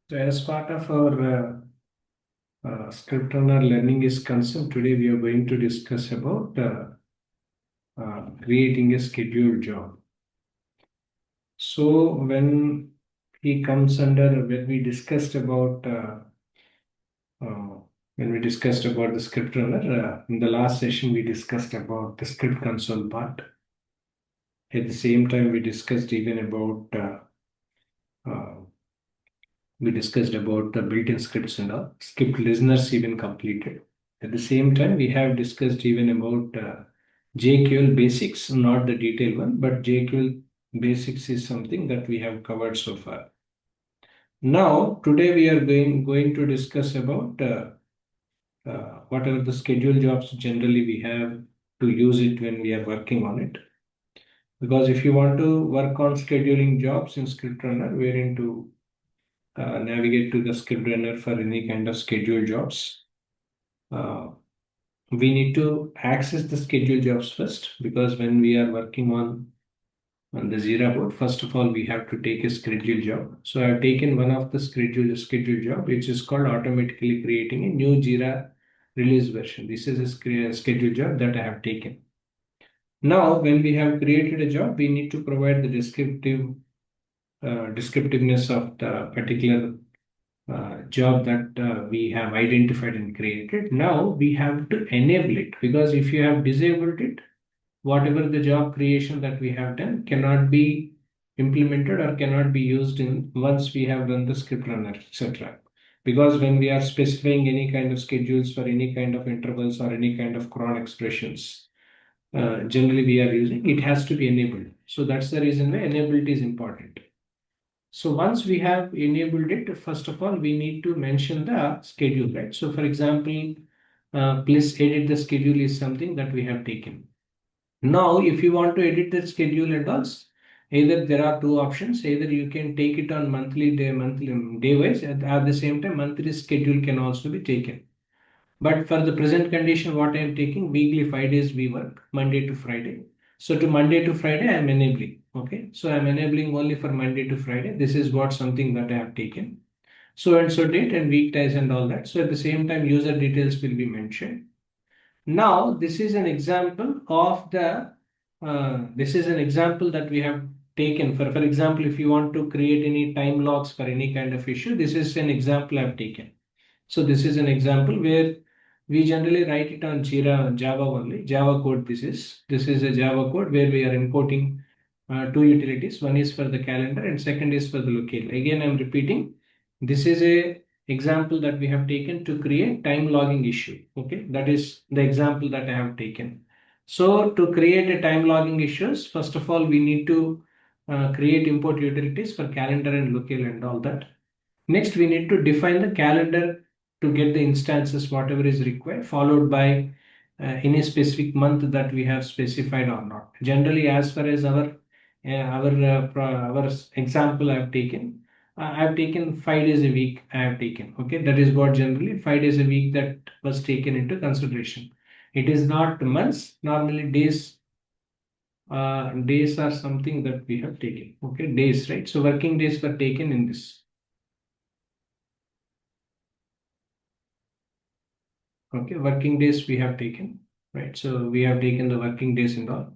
So as part of our script runner learning is concerned, today we are going to discuss about creating a scheduled job. So when when we discussed about uh, the script runner, in the last session we discussed about the script console part. At the same time, uh, we discussed about the built-in scripts and all. Script listeners even completed. At the same time, we have discussed even about JQL basics, not the detailed one, but JQL basics is something that we have covered so far. Now, today we are going to discuss about whatever the schedule jobs generally we have to use it when we are working on it. Because if you want to work on scheduling jobs in Script Runner, wherein to navigate to the script runner for any kind of schedule jobs. We need to access the schedule jobs first because when we are working on the Jira board, first of all, we have to take a schedule job. So I've taken one of the schedule job, which is called automatically creating a new Jira release version. This is a schedule job that I have taken. Now, when we have created a job, we need to provide the descriptiveness of the particular job that we have identified and created. Now we have to enable it because if you have disabled it, whatever the job creation that we have done cannot be implemented or cannot be used in once we have run the script runner, etc. Because when we are specifying any kind of schedules for any kind of intervals or any kind of cron expressions, generally we are using, it has to be enabled. So that's the reason why enability is important. So once we have enabled it, first of all, we need to mention the schedule, right? So for example, please edit the schedule is something that we have taken. Now, if you want to edit the schedule and all, either there are two options. Either you can take it on monthly day wise, at the same time, monthly schedule can also be taken. But for the present condition, what I am taking, weekly 5 days we work, Monday to Friday. So to Monday to Friday, I am enabling. Okay. So I'm enabling only for Monday to Friday. This is what something that I have taken. So and so date and week ties and all that. So at the same time, user details will be mentioned. Now, this is an example of this is an example that we have taken. For example, if you want to create any time logs for any kind of issue, this is an example I've taken. So this is an example where we generally write it on Java only. Java code this is a Java code where we are importing two utilities. One is for the calendar and second is for the locale. Again, I'm repeating. This is a example that we have taken to create time logging issue. Okay, that is the example that I have taken. So to create a time logging issues, first of all, we need to create import utilities for calendar and locale and all that. Next, we need to define the calendar to get the instances, whatever is required, followed by any specific month that we have specified or not. Generally, as far as our example I have taken, I have taken 5 days a week. I have taken. Okay, that is what generally 5 days a week that was taken into consideration. It is not months. Normally, days are something that we have taken. Okay, days, right? So working days were taken in this. Okay, working days we have taken, right? So we have taken the working days and all.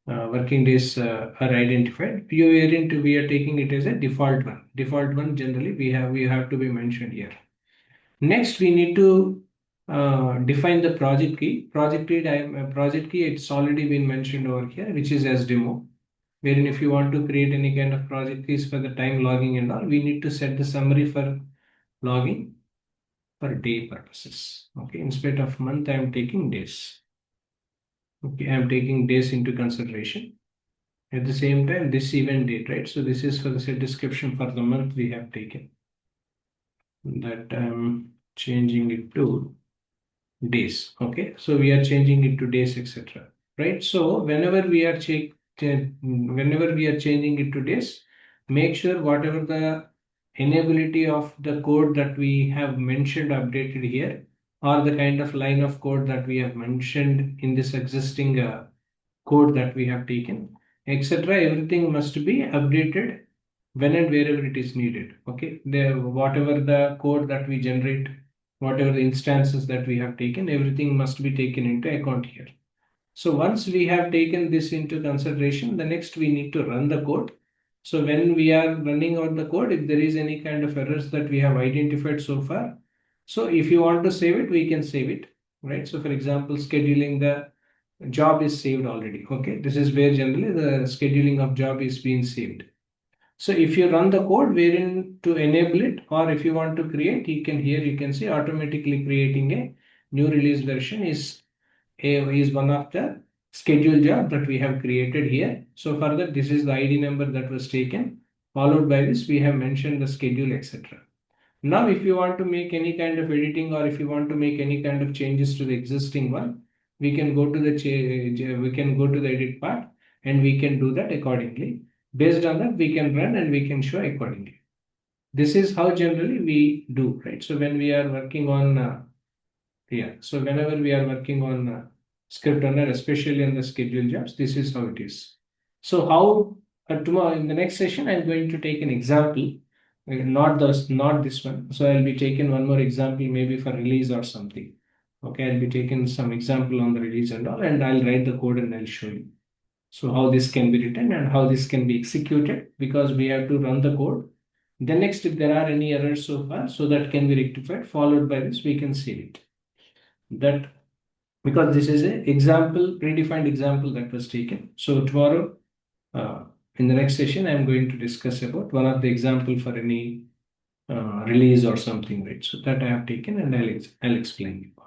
Working days are identified. We are taking it as a default one. Default one generally we have to be mentioned here. Next, we need to define the project key. Project key. It's already been mentioned over here, which is as demo. Wherein if you want to create any kind of project keys for the time logging and all, we need to set the summary for logging for day purposes. Okay, instead of month, I am taking days. Okay, I am taking days into consideration. At the same time, this event date, right? So this is for the set description for the month we have taken. That I'm changing it to days. Okay, so we are changing it to days, etc. Right? So whenever we are changing it to days, make sure whatever the enability of the code that we have mentioned updated here or the kind of line of code that we have mentioned in this existing code that we have taken, etc. Everything must be updated when and wherever it is needed. Okay, whatever the code that we generate, whatever the instances that we have taken, everything must be taken into account here. So once we have taken this into consideration, the next we need to run the code. So when we are running out the code, if there is any kind of errors that we have identified so far, so if you want to save it, we can save it, right? So for example, scheduling the job is saved already. Okay, this is where generally the scheduling of job is being saved. So if you run the code wherein to enable it, or if you want to create, you can here you can see automatically creating a new release version is one of the schedule job that we have created here. So further, this is the ID number that was taken. Followed by this, we have mentioned the schedule, etc. Now, if you want to make any kind of editing or if you want to make any kind of changes to the existing one, we can go to the edit part and we can do that accordingly. Based on that, we can run and we can show accordingly. This is how generally we do, right? So when we are working on so whenever we are working on script runner, especially on the schedule jobs, this is how it is. So how tomorrow in the next session, I'm going to take an example, not this one. So I'll be taking one more example, maybe for release or something. Okay, I'll be taking some example on the release and all, and I'll write the code and I'll show you. So how this can be written and how this can be executed, because we have to run the code. Then next, if there are any errors so far, so that can be rectified. Followed by this, we can save it. That because this is a example, predefined example that was taken. So tomorrow, uh, in the next session, I'm going to discuss about one of the example for any release or something, right? So that I have taken and I'll explain you.